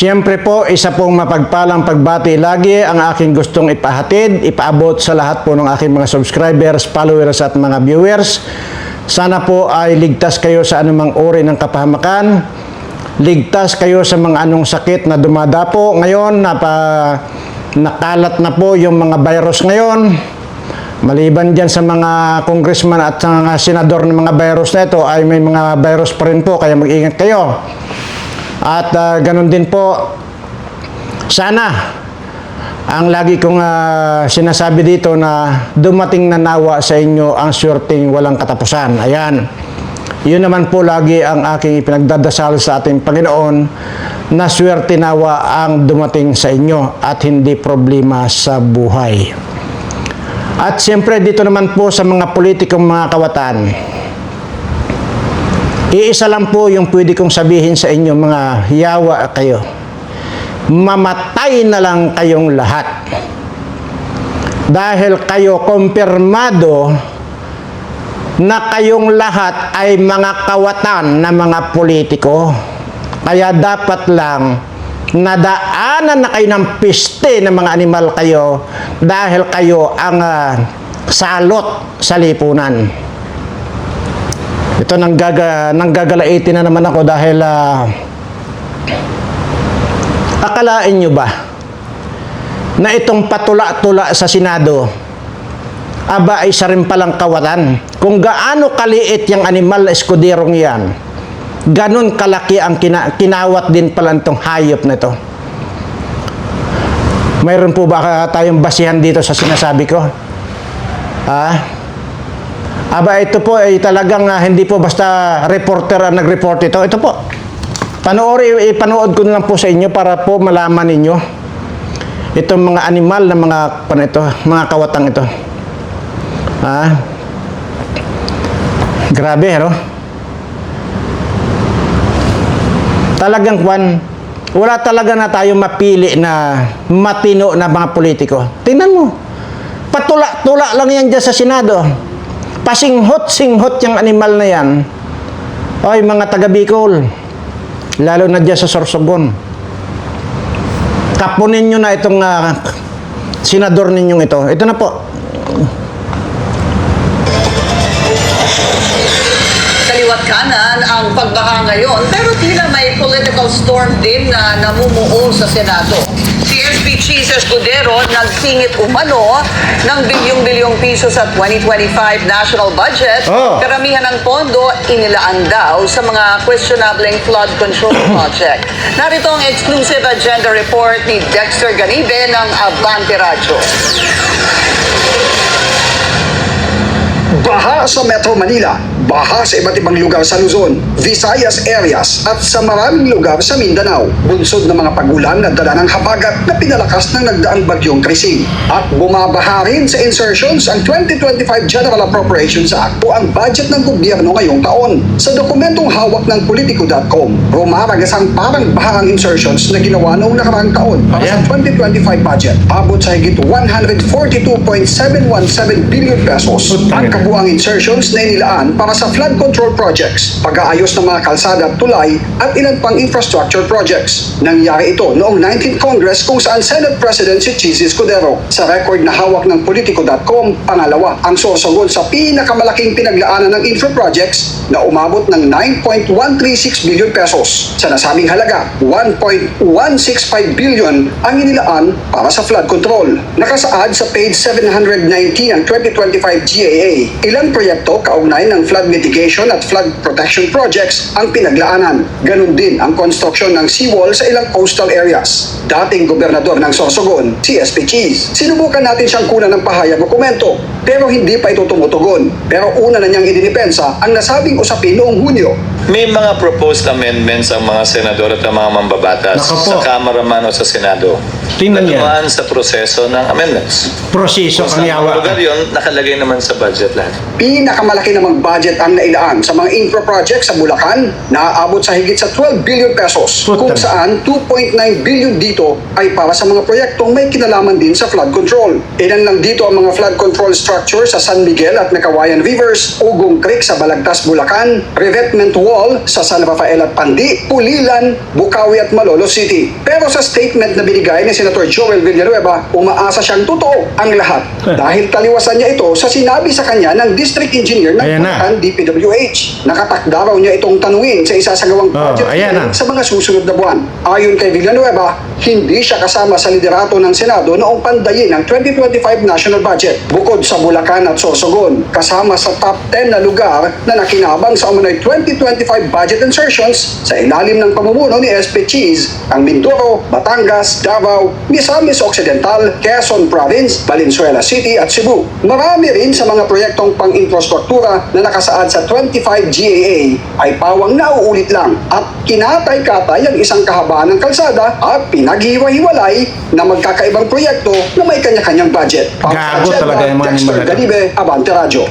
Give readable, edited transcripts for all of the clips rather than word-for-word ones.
Siyempre po, isa pong mapagpalang pagbati lagi ang aking gustong ipahatid, ipaabot sa lahat po ng aking mga subscribers, followers at mga viewers. Sana po ay ligtas kayo sa anumang uri ng kapahamakan. Ligtas kayo sa mga anong sakit na dumadapo. Ngayon, nakalat na po yung mga virus ngayon. Maliban dyan sa mga congressman at sa mga senador ng mga virus na ito, ay may mga virus pa rin po, kaya mag-ingat kayo. At ganun din po, sana, ang lagi kong sinasabi dito na dumating na nawa sa inyo ang swerteng walang katapusan. Ayan, yun naman po lagi ang aking ipinagdadasal sa ating Panginoon, na swerte nawa ang dumating sa inyo at hindi problema sa buhay. At siyempre dito naman po sa mga politikong mga kawatan, iisa lang po yung pwede kong sabihin sa inyo, mga yawa kayo. Mamatay na lang kayong lahat. Dahil kayo kumpirmado na kayong lahat ay mga kawatan na mga politiko. Kaya dapat lang nadaanan na kayo ng piste ng mga animal kayo dahil kayo ang salot sa lipunan. Ito nanggagalaitin na naman ako dahil akalain nyo ba na itong patula-tula sa Senado aba ay isa rin palang kawatan? Kung gaano kaliit yung animal na eskuderong yan, ganun kalaki ang kinawat din pala itong hayop na ito. Mayroon po ba tayong basihan dito sa sinasabi ko? Aba, ito po ay talagang hindi po basta reporter ang nag-report ito. Ito po. Ipanood ko na lang po sa inyo para po malaman ninyo itong mga animal na mga kawatang ito. Grabe, no? Talagang wala talaga na tayo mapili na matino na mga politiko. Tingnan mo. Patula-tula lang yan dyan sa Senado. Pasinghot-singhot yung animal na yan. Oy, mga taga Bicol, lalo na dyan sa Sorsogon, kapunin nyo na itong senador ninyong ito. Ito na po. Kaliwat kanan ang pagbaha ngayon, pero tila may political storm din na namumuo sa Senado. Si SP Cheese Escudero nagsingit umano ng bilyong-bilyong piso sa 2025 national budget. Karamihan ng pondo inilaan daw sa mga questionableng flood control project. Narito ang exclusive agenda report ni Dexter Ganibe ng Abante Radyo. Baha sa Metro Manila, baha sa iba't ibang lugar sa Luzon, Visayas areas at sa maraming lugar sa Mindanao. Bunsod ng mga pag-ulan na dala ng habagat na pinalakas ng nagdaang bagyong Krising. At bumabaha rin sa insertions ang 2025 General Appropriations Act o ang budget ng gobyerno ngayong taon. Sa dokumentong hawak ng Politico.com, rumaragas ang parang bahang insertions na ginawa noong nakaraang taon para sa 2025 budget. Abot sa higit 142.717 billion pesos ang kabuang insertions na inilaan para sa flood control projects, pag-aayos ng mga kalsada at tulay at ilan pang infrastructure projects. Nangyari ito noong 19th Congress kung saan Senate President si Cheese Escudero. Sa record na hawak ng Politico.com, pangalawa ang Sorsogon sa pinakamalaking pinaglaanan ng infra projects na umabot ng 9.136 billion pesos. Sa nasabing halaga, 1.165 billion ang inilaan para sa flood control. Nakasaad sa page 719 ng 2025 GAA, ilang proyekto kaugnay ng flood mitigation at flood protection projects ang pinaglaanan. Ganun din ang konstruksyon ng seawall sa ilang coastal areas. Dating gobernador ng Sorsogon, si SP Cheese. Sinubukan natin siyang kunan ng pahayag o komento, pero hindi pa ito tumutugon. Pero una na niyang idinipensa ang nasabing usapin noong Hunyo. May mga proposed amendments ang mga senador at ang mga mambabatas sa Kamara man o sa Senado. Tingnan yan. Natumaan sa proseso ng amendments. Proseso Kung ang saan yawa. lugar yun, nakalagay naman sa budget lahat. Pinakamalaki namang budget ang nailaan sa mga infra projects sa Bulacan na aabot sa higit sa 12 billion pesos, kung saan 2.9 billion dito ay para sa mga proyektong may kinalaman din sa flood control. Ilan lang dito ang mga flood control structures infrastructure sa San Miguel at Mekawayan Rivers, Ugong Creek sa Balagtas, Bulacan, revetment wall sa San Rafael at Pandi, Pulilan, Bukawi at Malolos City. Pero sa statement na binigay ni Senator Joel Villanueva, umaasa siyang totoo ang lahat dahil taliwasan niya ito sa sinabi sa kanya ng District Engineer ng Ayan na. Bulacan DPWH. Nakatakda raw niya itong tanungin sa isasagawang budget ayan na. hearing sa mga susunod na buwan. Ayon kay Villanueva, hindi siya kasama sa liderato ng Senado noong pandayin ng 2025 national budget. Bukod sa Bulacan at Sorsogon, kasama sa top 10 na lugar na nakinabang sa umano'y 2025 budget insertions sa ilalim ng pamumuno ni SP Cheese, ang Mindoro, Batangas, Davao, Misamis Occidental, Quezon Province, Valenzuela City at Cebu. Marami rin sa mga proyektong pang-infrastruktura na nakasaad sa 25 GAA ay pawang nauulit lang at kinatay-katay ang isang kahabaan ng kalsada at pinaghiwa-hiwalay na magkakaibang proyekto na may kanya-kanyang budget. Gago talaga yung mga Dexter animal na to. Galibe, Abante Radio.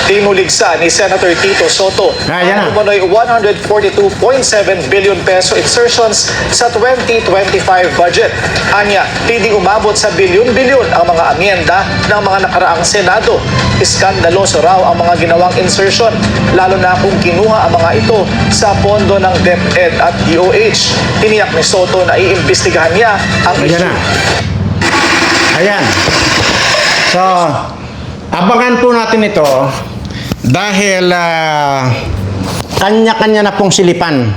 Tinuligsa ni Senator Tito Soto Yan na. ang umano'y 142.7 billion peso insertions sa 2025 budget. Anya, pwedeng umabot sa bilyon-bilyon ang mga amyenda ng mga nakaraang Senado. Iskandaloso raw ang mga ginawang insertion, lalo na kung kinuha ang mga ito sa pondo ng DepEd at DOH. Tiniyak ni Soto na iimbestigahan niya ang Ayan issue. na. Ayan. So, abangan po natin ito dahil kanya-kanya na pong silipan.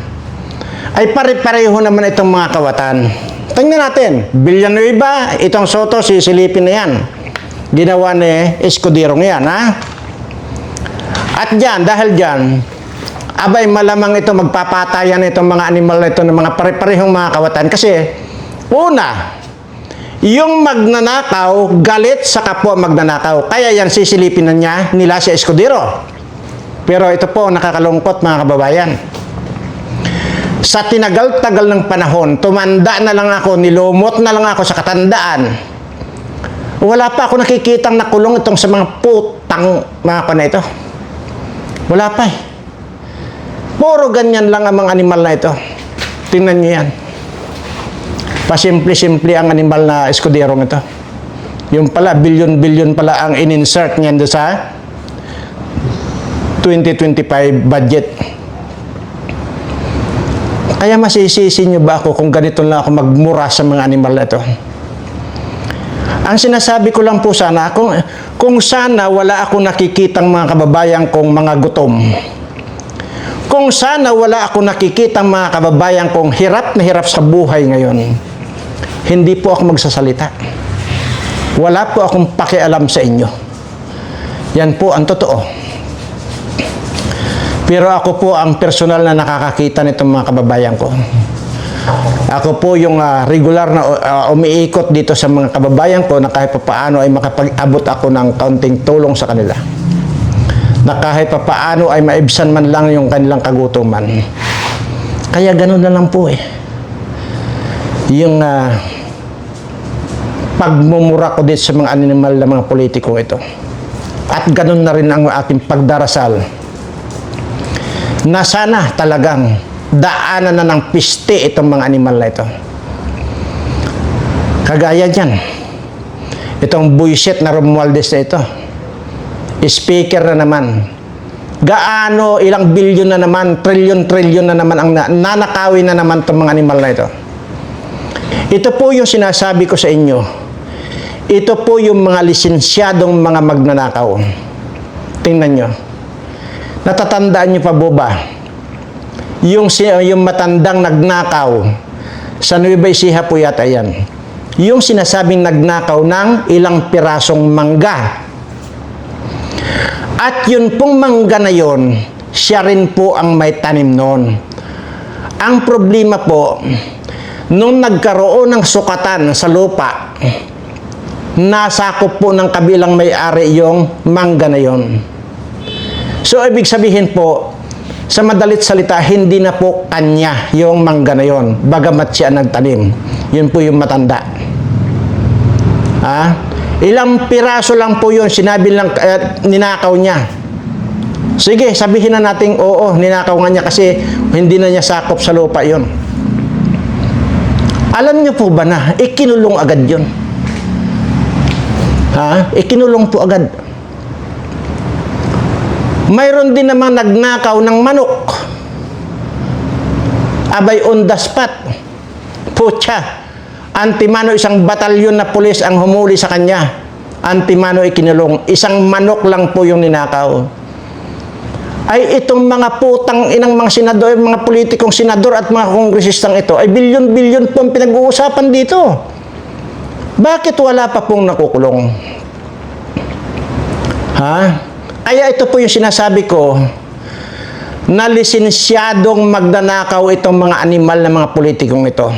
Ay pare-pareho naman itong mga kawatan. Tingnan natin, Villanueva, itong Soto, sisilipin na yan. Ginawa ni Escudero yan, ha? At dyan, dahil dyan, abay malamang ito magpapatayan itong mga animal na ito ng mga pare-parehong mga kawatan. Kasi, una, yung magnanakaw, galit sa kapwa magnanakaw. Kaya yan sisilipin na niya nila si Escudero. Pero ito po, nakakalungkot mga kababayan. Sa tinagal-tagal ng panahon, tumanda na lang ako, nilumot na lang ako sa katandaan. Wala pa ako nakikitang nakulong itong sa mga putang mga na ito. Wala pa eh. Puro ganyan lang ang mga animal na ito. Tingnan niyo yan. Pasimple-simple ang animal na eskuderong ito. Yung pala, bilyon-bilyon pala ang in-insert niyan doon sa 2025 budget. Kaya masisisi niyo ba ako kung ganito lang ako magmura sa mga animal na ito? Ang sinasabi ko lang po sana, kung sana wala ako nakikitang mga kababayan kong mga gutom. Kung sana wala ako nakikitang mga kababayan kong hirap na hirap sa buhay ngayon. Hindi po ako magsasalita. Wala po akong pakialam sa inyo. Yan po ang totoo. Pero ako po ang personal na nakakakita nitong mga kababayan ko. Ako po yung regular na umiikot dito sa mga kababayan ko na kahit paano ay makapag-abot ako ng kaunting tulong sa kanila. Na kahit paano ay maibsan man lang yung kanilang kagutuman. Kaya ganun na lang po eh. Yung pagmumura ko dito sa mga animal na mga politiko ito. At ganun na rin ang aking pagdarasal na sana talagang daanan na ng piste itong mga animal na ito. Kagaya dyan, itong buisit na Romualdez na ito, speaker na naman. Gaano, ilang bilyon na naman, trilyon na naman ang nanakawin na naman itong mga animal na ito. Ito po yung sinasabi ko sa inyo. Ito po yung mga lisensyadong mga magnanakaw. Tingnan nyo. Natatandaan nyo pa po ba? Yung matandang nagnakaw sa Nueva Ecija po yata yan. Yung sinasabing nagnakaw ng ilang pirasong mangga. At yun pong mangga na yun, siya rin po ang may tanim noon. Ang problema po, nung nagkaroon ng sukatan sa lupa, nasakop po ng kabilang may-ari yung mangga na yon. So, ibig sabihin po, sa madalit salita, hindi na po kanya yung mangga na yon, bagamat siya nagtanim. Yun po yung matanda. Ilang piraso lang po yun, sinabi lang, ninakaw niya. Sige, sabihin na natin, oo, ninakaw nga niya kasi hindi na niya sakop sa lupa yon. Alam niyo po ba na, ikinulong agad yun. Ikinulong po agad. Mayroon din namang nagnakaw ng manok. Abay on the spot. Putya. Antimano, isang batalyon na pulis ang humuli sa kanya. Antimano ikinulong. Isang manok lang po yung ninakaw. Ay itong mga putang inang mga senador, mga politikong senador at mga kongresistang ito, ay bilyon-bilyon po ang pinag-uusapan dito. Bakit wala pa pong nakukulong? Kaya ito po yung sinasabi ko, na lisensyadong magnanakaw itong mga animal na mga politikong ito.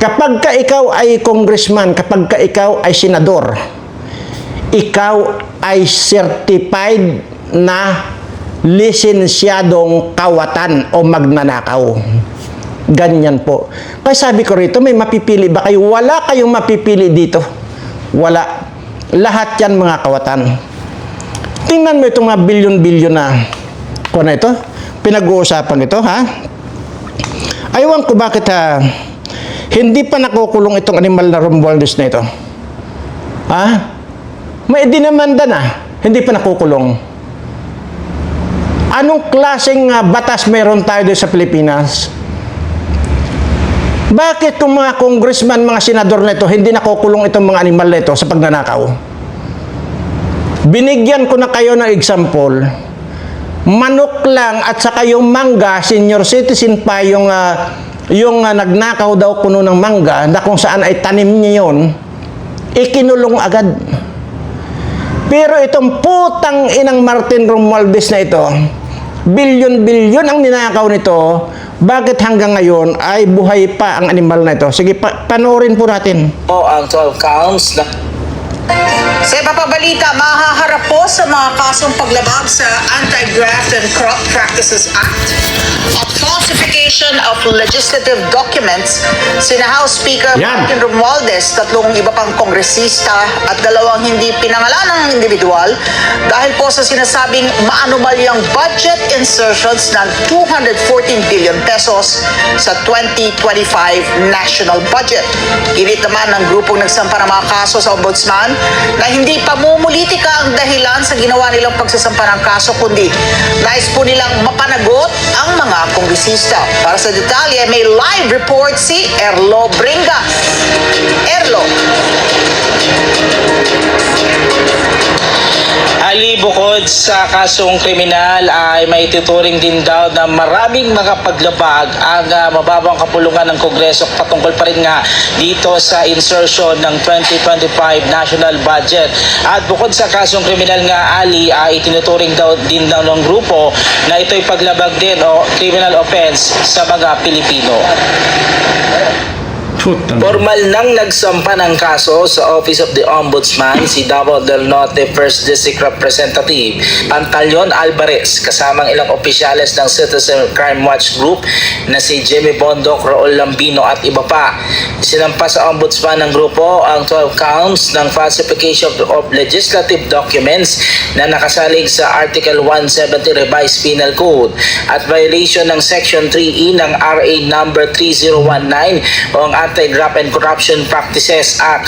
Kapag ka ikaw ay congressman, kapag ka ikaw ay senador, ikaw ay certified na lisensyadong kawatan o magnanakaw. Ganyan po. Kaya sabi ko rito, may mapipili ba kayo? Wala kayong mapipili dito. Wala. Lahat yan mga kawatan. Tingnan mo itong mga bilyon-bilyon na kung ano ito, pinag-uusapan ito, Aywan ko bakit hindi pa nakukulong itong animal na Romualdez na ito. May dinamanda na, hindi pa nakukulong. Anong klaseng batas meron tayo doon sa Pilipinas? Bakit kung mga congressman, mga senador na ito, hindi nakukulong itong mga animal na ito sa pagnanakaw? Binigyan ko na kayo ng example. Manok lang at saka yung mangga, senior citizen pa yung nagnakaw daw kuno ng mangga na kung saan ay tanim niya yun, ikinulong agad. Pero itong putang inang Martin Romualdez na ito, bilyon-bilyon ang ninakaw nito, bakit hanggang ngayon ay buhay pa ang animal na ito? Sige, panoorin po natin. Ang 12 counts na Sa iba pa balita, mahaharap po sa mga kasong paglabag sa Anti-Graft and Crop Practices Act of falsification of legislative documents sina House Speaker Yan. Martin Romualdez, 3 iba pang kongresista at 2 hindi pinangalanang individual dahil po sa sinasabing maanumalyang budget insertions ng 214 billion pesos sa 2025 national budget. Ginit naman ng grupong nagsampa ng mga kaso sa Ombudsman na hindi pamumulitika ang dahilan sa ginawa nilang pagsasampa ng kaso, kundi nais po nilang mapanagot ang mga kongresista. Para sa detalye, may live report si Erlo Bringas. Erlo. Ali, bukod sa kasong kriminal ay may tuturing din daw na maraming mga paglabag ang mababang kapulungan ng Kongreso patungkol pa rin nga dito sa insertion ng 2025 national budget. At bukod sa kasong kriminal nga, Ali, ay tinuturing daw din daw ng grupo na ito'y paglabag din o criminal offense sa mga Pilipino. Formal nang nagsampa ng kaso sa Office of the Ombudsman si Davao del Norte 1st District Representative Pantaleon Alvarez kasamang ilang opisyales ng Citizen Crime Watch Group na si Jimmy Bondoc, Raul Lambino at iba pa. Sinampa sa Ombudsman ng grupo ang 12 counts ng falsification of legislative documents na nakasalig sa Article 170 Revised Penal Code at violation ng Section 3E ng RA number 3019 o ang Anti-Graft and Corruption Practices Act.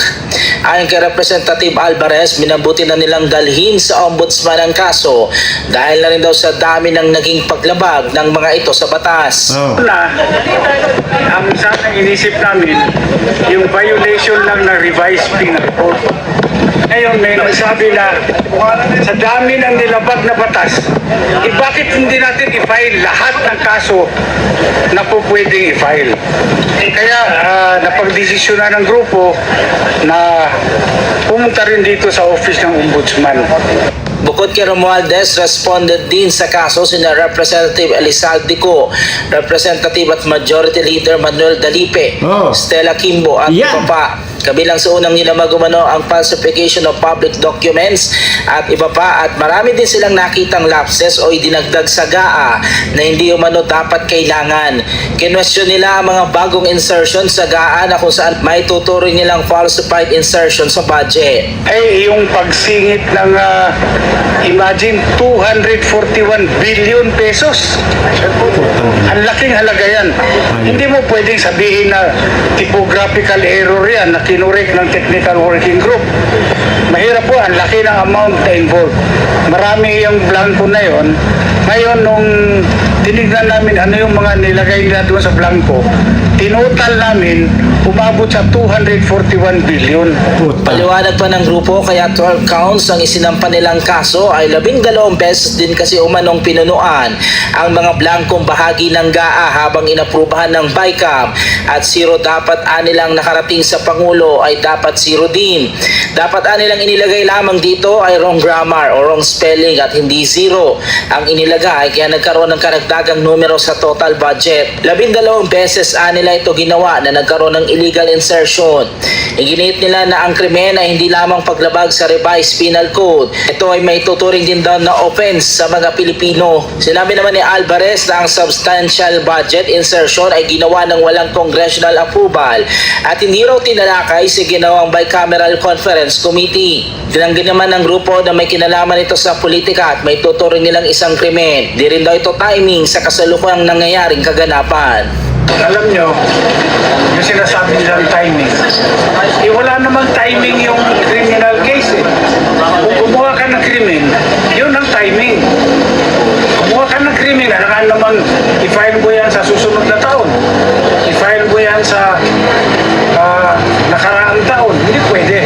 Ayon kay Representative Alvarez, minabuti na nilang dalhin sa Ombudsman ang kaso dahil na rin daw sa dami ng naging paglabag ng mga ito sa batas. Ang sana inisip namin, yung violation lang ng revised penal code. Ngayon may nagsabi na sa dami ng nilabag na batas, bakit hindi natin i-file lahat ng kaso na po pwedeng i-file? Kaya napagdesisyonan ng grupo na pumunta rin dito sa office ng Ombudsman. Bukod kay Romualdez, responded din sa kaso sina Representative Elizalde Co, Representative at Majority Leader Manuel Dalipe, Stella Kimbo at iba pa. Kabilang sa unang ninamagumano ang falsification of public documents at iba pa, at marami din silang nakitang lapses o idinagdag sa GAA na hindi umano dapat kailangan. Kinwestiyon nila ang mga bagong insertion sa GAA na kung saan may tuturing nilang falsified insertion sa budget. Ay yung pagsingit ng imagine 241 billion pesos. Ang laking halaga yan. Hindi mo pwedeng sabihin na typographical error yan na kinurek ng technical working group. Mahirap po, ang laki ng amount na involved. Marami yung blanco na yon. Ngayon, nung tinignan namin ano yung mga nilagay nila doon sa blanco, tinotal namin, umabot sa 241 billion. Paliwanag pa ng grupo, kaya 12 counts ang isinampa nilang kaso ay 12 beses din kasi umanong pinunuan ang mga blankong bahagi ng GAA habang inaprubahan ng BICAM at 0 dapat anilang nakarating sa Pangulo ay dapat 0 din. Dapat anilang inilagay lamang dito ay wrong grammar o wrong spelling at hindi 0 ang inilagay kaya nagkaroon ng karagdagang numero sa total budget. 12 beses anila ito ginawa na nagkaroon ng illegal insertion. Iginit nila na ang krimen ay hindi lamang paglabag sa revised penal code. Ito ay may tuturing din daw na offense sa mga Pilipino. Sinabi naman ni Alvarez na ang substantial budget insertion ay ginawa ng walang congressional approval at hindi raw tinalakay sa ginawang bicameral conference committee. Tinanggi naman ng grupo na may kinalaman ito sa politika at may tuturing nilang isang krimen. Di rin daw ito timing sa kasalukuyang nangyayaring kaganapan. Alam nyo, yung sinasabi nilang timing. Wala namang timing yung criminal case eh. Kung gumawa ka ng krimen, yun ang timing. Gumawa ka ng krimen, alam naman, i-file mo yan sa susunod na taon. I-file mo yan sa nakaraang taon. Hindi pwede.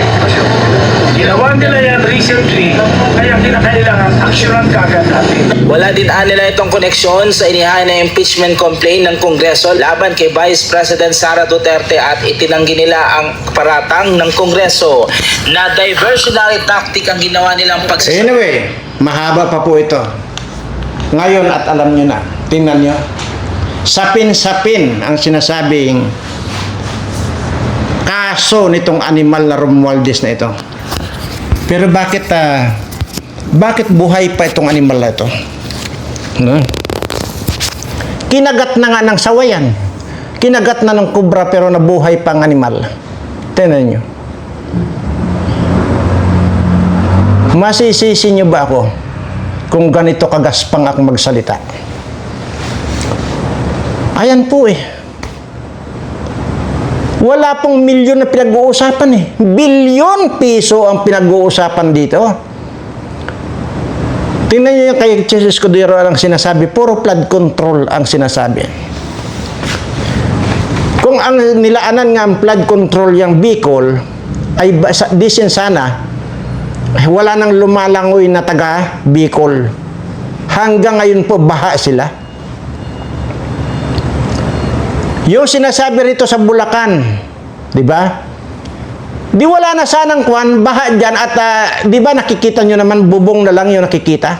Ginawa nila yan recently, kaya kinakailangan aksyonan kaagad natin. Wala din nila itong koneksyon sa inihain na impeachment complaint ng Kongreso laban kay Vice President Sara Duterte at itinanggi nila ang paratang ng Kongreso na diversionary tactic ang ginawa nilang pagsasabi. Anyway, mahaba pa po ito. Ngayon at alam nyo na, tingnan nyo, sapin-sapin ang sinasabing kaso nitong animal na Romualdez na ito. Pero bakit buhay pa itong animal na ito? No? Kinagat na nga ng sawayan. Kinagat na ng kubra pero nabuhay pang animal. Tingnan nyo. Masisisi nyo ba ako kung ganito kagaspang akong magsalita? Ayan po eh. Wala pong milyon na pinag-uusapan eh. Bilyon piso ang pinag-uusapan dito. Tingnan nyo yung kay Jesus Escudero ang sinasabi. Puro flood control ang sinasabi. Kung ang nilaanan nga ang flood control yung Bicol, ay disin sana, wala nang lumalangoy na taga Bicol. Hanggang ngayon po, baha sila. Yung sinasabi rito sa Bulacan, di ba? Di wala na sanang kwan, baha dyan at di ba nakikita nyo naman, bubong na lang yung nakikita.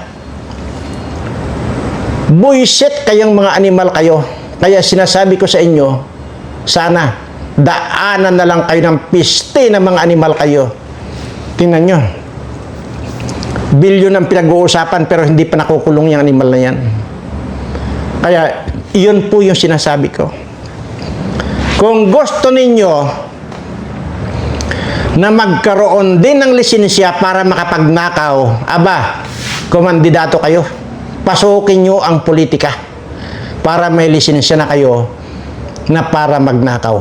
Buisit kayong mga animal kayo. Kaya sinasabi ko sa inyo, sana daanan na lang kayo ng piste ng mga animal kayo. Tingnan nyo. Bilyon ang pinag-uusapan pero hindi pa nakukulong yung animal na yan. Kaya iyon po yung sinasabi ko. Kung gusto ninyo na magkaroon din ng lisensya para makapagnakaw, aba, kumandidato kayo. Pasukin nyo ang politika para may lisensya na kayo na para magnakaw.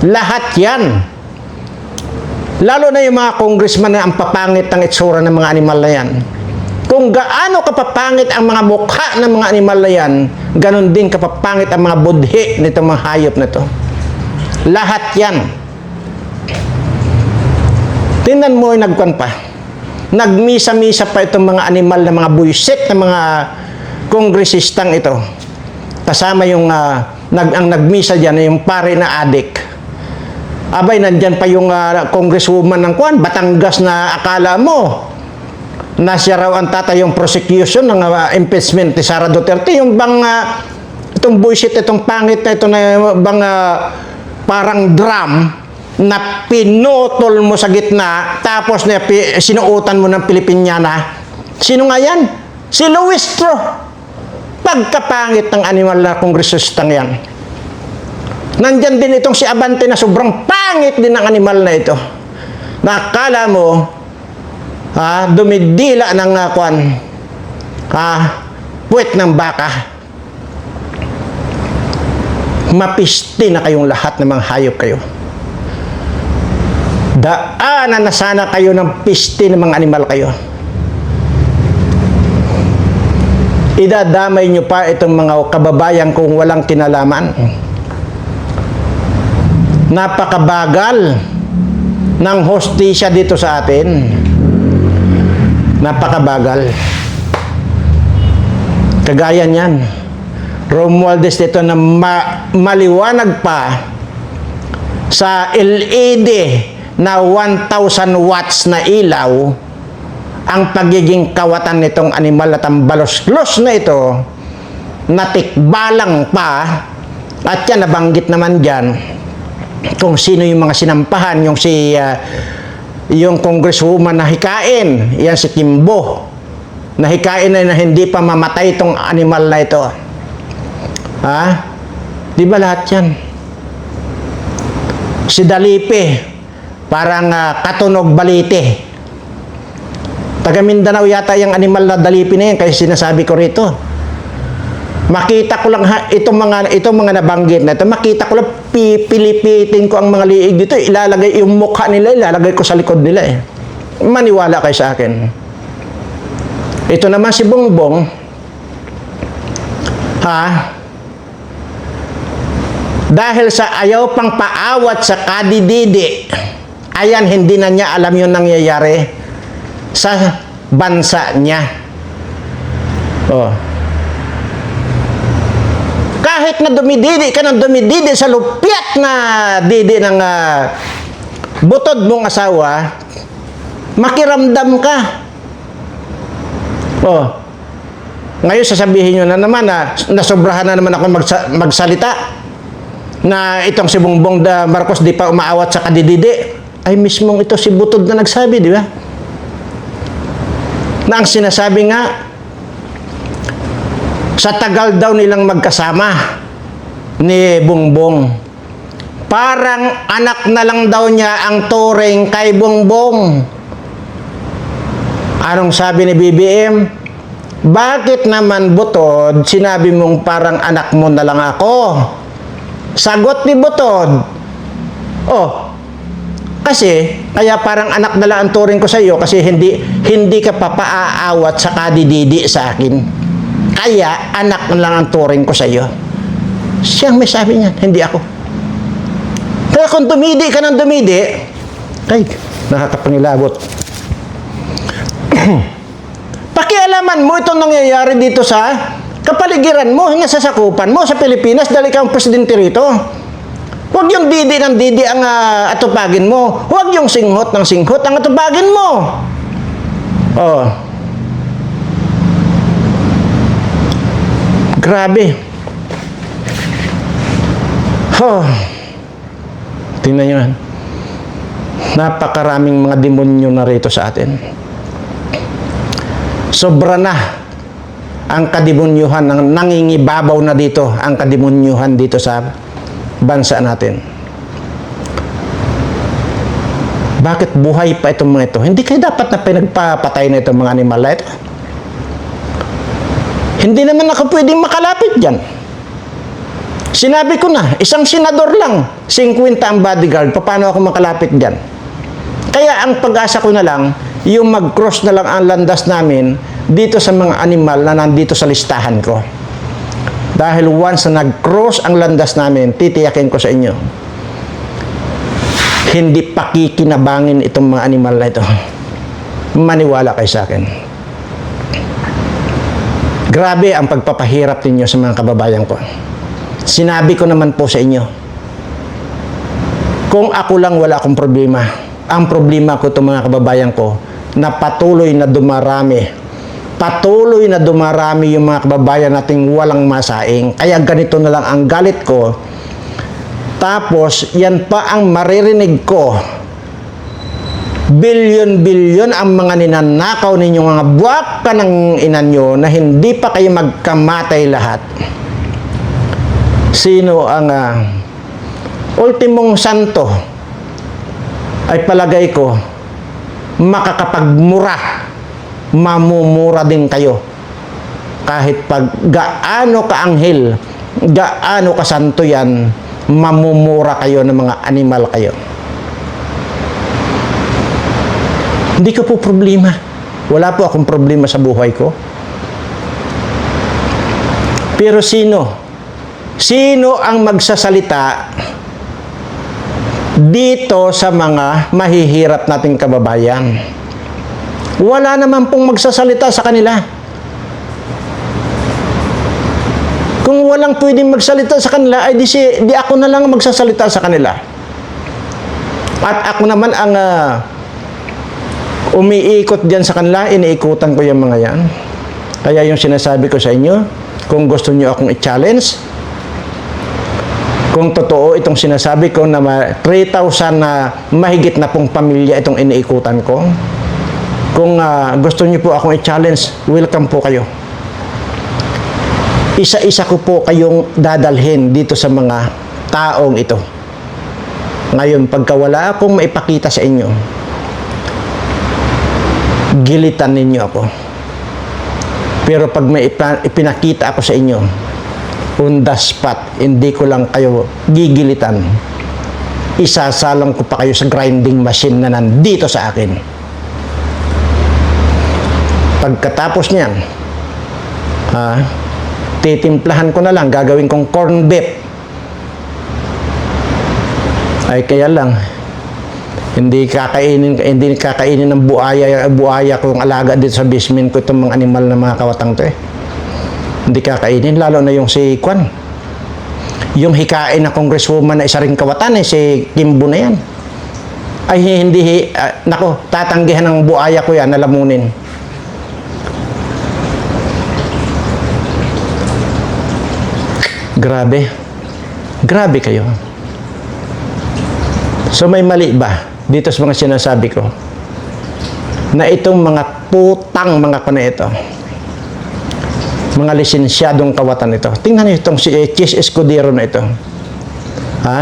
Lahat yan. Lalo na yung mga congressman na ang papangit ng itsura ng mga animal na yan. Kung gaano kapapangit ang mga mukha ng mga animal na yan, ganon din kapapangit ang mga budhi nitong mga hayop na to. Lahat yan. Tingnan mo yung nagkwan pa. Nagmisa-misa pa itong mga animal na mga buisit na mga kongresistang ito. Kasama yung ang nagmisa dyan, yung pare na adik. Abay, nandyan pa yung congresswoman ng kwan, Batangas na akala mo na siya raw ang tatayong prosecution ng impeachment ni Sara Duterte. Yung bang itong bullshit, itong pangit na ito na bang parang drum na pinutol mo sa gitna tapos na sinuotan mo ng Pilipinyana. Sino nga yan? Si Luistro. Pagkapangit ng animal na kongresistang yan. Nandyan din itong si Abante na sobrang pangit din ng animal na ito. Nakala mo dumidila ng puwet ng baka. Mapiste na kayong lahat ng mga hayop kayo. Daanan na sana kayo ng piste ng mga animal kayo. Idadamay nyo pa itong mga kababayan kung walang kinalaman. Napakabagal ng hostisya dito sa atin. Napakabagal. Kagaya niyan. Romualdez dito na maliwanag pa sa LED na 1,000 watts na ilaw ang pagiging kawatan nitong animal at ang balos-los na ito natikbalang pa at yan nabanggit naman dyan kung sino yung mga sinampahan yung congresswoman na hikain yan si Kimbo na hikain na hindi pa mamatay itong animal na ito ha? Di ba lahat yan? Si Dalipe parang katunog balite. Taga Mindanao yata yung animal na Dalipe na yan kasi sinasabi ko rito. Makita ko lang itong mga nabanggit na ito, makita ko lang pipilipitin ko ang mga liig dito, ilalagay yung mukha nila, ilalagay ko sa likod nila eh. Maniwala kayo sa akin. Ito naman si Bongbong, dahil sa ayaw pang paawat sa kadididi, ayan, hindi na niya alam yung nangyayari sa bansa niya. Oh. Kahit na dumididi ka ng dumididi sa lupiat na didi ng butod mong asawa, makiramdam ka. Oh. Ngayon sasabihin nyo na naman na nasobrahan na naman ako magsalita na itong si Bongbong Marcos di pa umaawat sa kadididi. Ay mismong ito si Butod na nagsabi, di ba? Na ang sinasabi nga sa tagal daw nilang magkasama ni Bongbong, parang anak na lang daw niya ang turing kay Bongbong. Anong sabi ni BBM? Bakit naman Butod sinabi mong parang anak mo na lang ako? Sagot ni Butod, oh, kasi kaya parang anak na lang ang turing ko sa iyo kasi hindi ka papaaawat sa kadididi sa akin. Kaya anak na lang ang turing ko sa iyo. Siyang may sabi niyan, hindi ako. Kaya kung dumidi ka ng dumidi, ay, nakakapangilabot. Pakialaman mo itong nangyayari dito sa kapaligiran mo, sa sakupan mo, sa Pilipinas, dahil ikaw ang presidente rito. Huwag yung didi ng didi ang atupagin mo. Huwag yung singhot ng singhot ang atupagin mo. Oh. Grabe. Oh. Tingnan nyo yan. Napakaraming mga demonyo na rito sa atin. Sobra na ang kademonyuhan, nangingibabaw na dito ang kademonyuhan dito sa bansa natin. Bakit buhay pa itong mga ito? Hindi kayo dapat na pinagpapatay na itong mga animal na ito. Hindi naman ako pwedeng makalapit dyan. Sinabi ko na, isang senador lang, 50 ang bodyguard, paano ako makalapit dyan? Kaya ang pag-asa ko na lang, yung mag-cross na lang ang landas namin dito sa mga animal na nandito sa listahan ko. Dahil once na nag-cross ang landas namin, titiyakin ko sa inyo, hindi pakikinabangin itong mga animal na ito. Maniwala kayo sa akin. Grabe ang pagpapahirap ninyo sa mga kababayan ko. Sinabi ko naman po sa inyo, kung ako lang wala akong problema. Ang problema ko itong mga kababayan ko na patuloy na dumarami. Patuloy na dumarami yung mga kababayan nating walang masaing. Kaya ganito na lang ang galit ko. Tapos, yan pa ang maririnig ko. Bilyon-bilyon ang mga ninanakaw ninyong mga buwak ka ng inanyo na hindi pa kayo magkamatay lahat. Sino ang ultimong santo ay palagay ko makakapagmura, mamumura din kayo. Kahit pag gaano ka-anghel, gaano ka-santo yan, mamumura kayo ng mga animal kayo. Hindi ko po problema. Wala po akong problema sa buhay ko. Pero sino? Sino ang magsasalita dito sa mga mahihirap nating kababayan? Wala naman pong magsasalita sa kanila. Kung walang pwedeng magsalita sa kanila, ay di ako na lang magsasalita sa kanila. At ako naman ang umiikot diyan sa kanila, iniikutan ko yung mga yan. Kaya yung sinasabi ko sa inyo, kung gusto niyo akong i-challenge, kung totoo itong sinasabi ko na 3,000 na mahigit na pong pamilya itong iniikutan ko, kung gusto niyo po akong i-challenge, welcome po kayo. Isa-isa ko po kayong dadalhin dito sa mga taong ito. Ngayon, pagka wala akong maipakita sa inyo, gilitan ninyo ako. Pero pag may ipinakita ako sa inyo, on the spot, hindi ko lang kayo gigilitan. Isasalang ko pa kayo sa grinding machine na nandito sa akin. Pagkatapos niyan, titimplahan ko na lang, gagawin kong corn beef. Ay kaya lang, hindi kakainin ng buaya kung alaga dito sa basement ko itong mga animal na mga kawatang to eh. Hindi kakainin, lalo na yung si Kwan. Yung hikain na congresswoman na isa ring kawatan eh, si Kimbo na yan. Ay hindi, nako, tatanggihan ng buaya ko yan, nalamunin. Grabe. Grabe kayo. So may mali ba dito sa mga sinasabi ko? Na itong mga putang mga kuna ito, mga lisensyadong kawatan ito. Tingnan niyo itong si Chis Escudero na ito. Ha?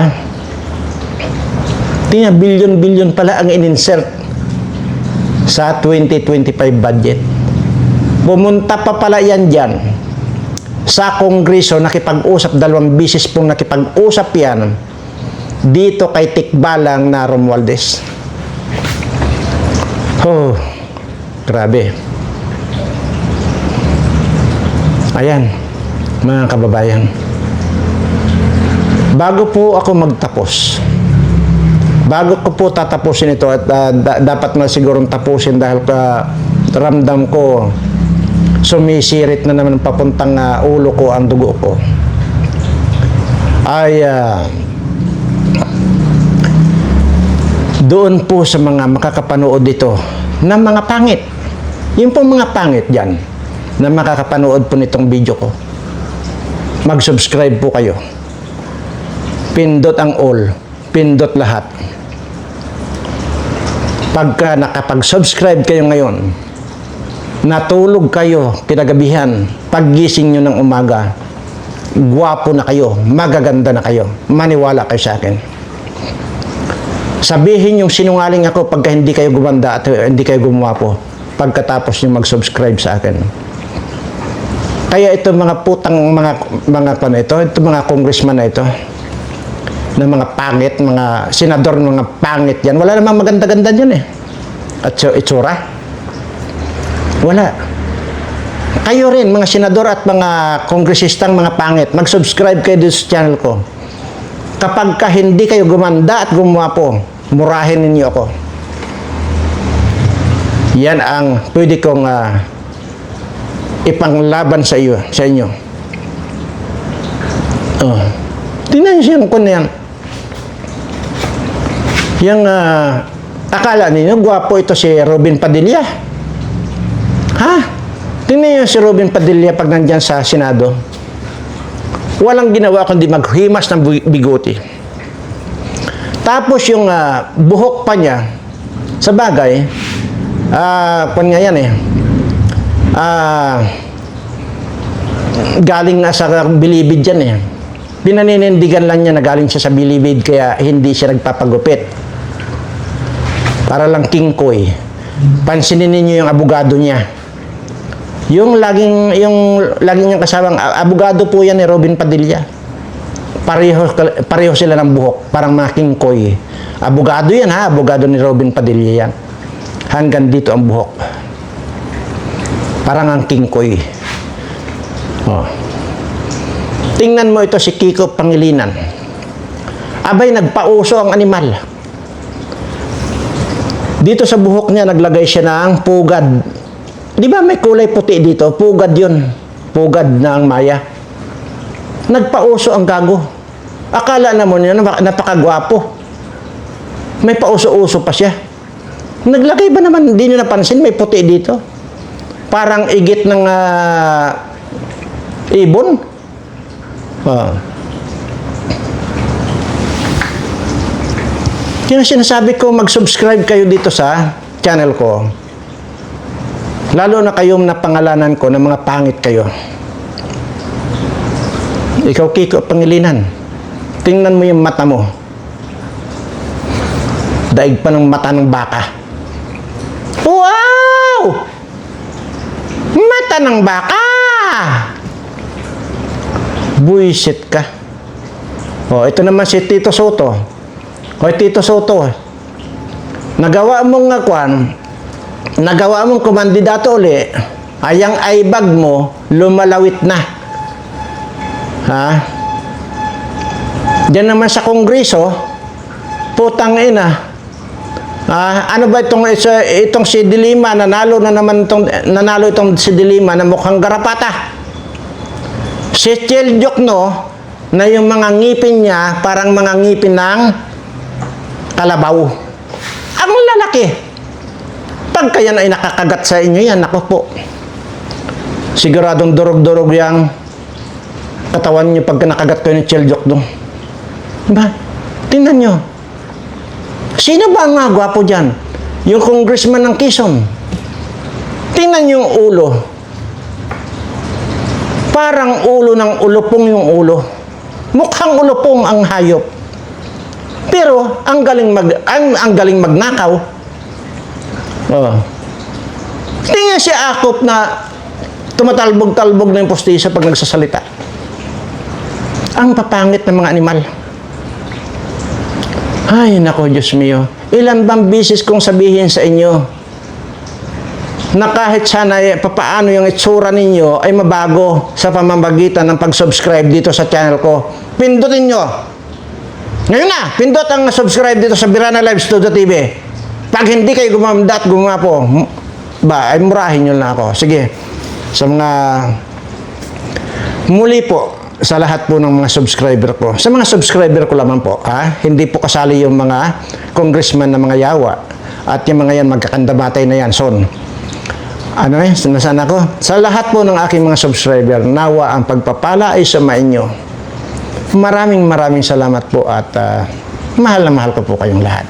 Tingnan, bilyon-bilyon pala ang in-insert sa 2025 budget. Pumunta pa pala yan dyan sa Kongreso, nakipag-usap, 2 bisis pong nakipag-usap yan dito kay Tikbalang na Romualdez. Oh, grabe. Ayan, mga kababayan. Bago po ako magtapos, bago ko po tatapusin ito at dapat na sigurong tapusin dahil ramdam ko sumisirit na naman papuntang ulo ko ang dugo ko, ay doon po sa mga makakapanood dito na mga pangit, yung po mga pangit dyan na makakapanood po nitong video ko, mag-subscribe po kayo, pindot ang all, pindot lahat. Pagka nakapag-subscribe kayo ngayon, natulog kayo kinagabihan, paggising nyo ng umaga, gwapo na kayo, magaganda na kayo, maniwala kayo sa akin. Sabihin yung sinungaling ako pagka hindi kayo gumanda at hindi kayo gumwapo pagkatapos nyo mag-subscribe sa akin. Kaya ito mga putang mga ito mga congressman na ito, na mga pangit, mga senador, mga pangit yan, wala namang maganda-ganda dyan eh. At itsura, wala. Kayo rin, mga senador at mga kongresistang mga pangit, mag-subscribe kayo dito sa channel ko. Kapag hindi kayo gumanda at gumwapo, murahin ninyo ako. Yan ang pwede kong ipanglaban sa inyo. Tingnan niyo yung kun yan. Yung akala ninyo, gwapo ito si Robin Padilla. Ha? Tingnan niyo si Robin Padilla pag nandyan sa Senado. Walang ginawa kundi maghimas ng bigoti. Tapos yung buhok pa niya, sa bagay, kung nga yan eh, galing na sa bilibid yan eh. Pinaninindigan lang niya na galing siya sa bilibid kaya hindi siya nagpapagupit. Para lang king koy. Pansinin niyo yung abogado niya. Yung laging niyang kasabang abogado po yan ni Robin Padilla. Pareho sila ng buhok, parang mga king koy. Abogado yan ha, abogado ni Robin Padilla yan. Hanggang dito ang buhok. Parang ang kingkoy. Oh. Tingnan mo ito si Kiko Pangilinan. Abay, nagpauso ang animal. Dito sa buhok niya, naglagay siya ng pugad. Di ba may kulay puti dito? Pugad yun. Pugad na ang maya. Nagpauso ang gago. Akala naman yun, napakagwapo. May pauso-uso pa siya. Naglagay ba naman, hindi nyo napansin, may puti dito? Parang igit ng ibon. Kaya sinasabi ko, mag-subscribe kayo dito sa channel ko. Lalo na kayong napangalanan ko ng mga pangit kayo. Ikaw, Kiko Pangilinan, tingnan mo yung mata mo. Daig pa ng mata ng baka. Wow! Mata ng baka! Buisit ka. Oh, ito naman si Tito Soto. Hoy, Tito Soto. Nagawa mong nagawa mong kumandidato uli, ayang aibag mo, lumalawit na. Ha? Diyan naman sa Kongreso, putang ina. Ano ba itong si Dilima, nanalo itong si Dilima na mukhang garapata. Si Chel Diokno, na yung mga ngipin niya, parang mga ngipin ng kalabaw. Ang lalaki. Pagka yan ay nakakagat sa inyo yan, ako po. Siguradong durog-durog yung katawan niyo pagka nakagat ko ni Chel Diokno. Diba? Tingnan nyo. Sino ba ang mga gwapo dyan? Yung congressman ng Quezon. Tingnan nyo yung ulo. Parang ulo ng ulupong yung ulo. Mukhang ulupong ang hayop. Pero ang galing magnakaw. Oh. Tingnan si Akop na tumatalbog-talbog na yung postiso pag nagsasalita. Ang papangit ng mga animal. Ay, nako, Diyos mio. Ilan bang bisis kong sabihin sa inyo na kahit sana papaano yung itsura ninyo ay mabago sa pamamagitan ng pag-subscribe dito sa channel ko. Pindutin nyo. Ngayon na, pindot ang subscribe dito sa Birana Live Studio TV. Pag hindi kayo gumamda at gumapo, ay murahin nyo na ako. Sige, sa mga muli po, sa lahat po ng mga subscriber ko. Sa mga subscriber ko lamang po, hindi po kasali yung mga congressman na mga yawa. At yung mga yan, magkakandabatay na yan, son. Nasaan ako? Sa lahat po ng aking mga subscriber, nawa ang pagpapala ay sumainyo. Maraming salamat po at mahal na mahal ko po kayong lahat.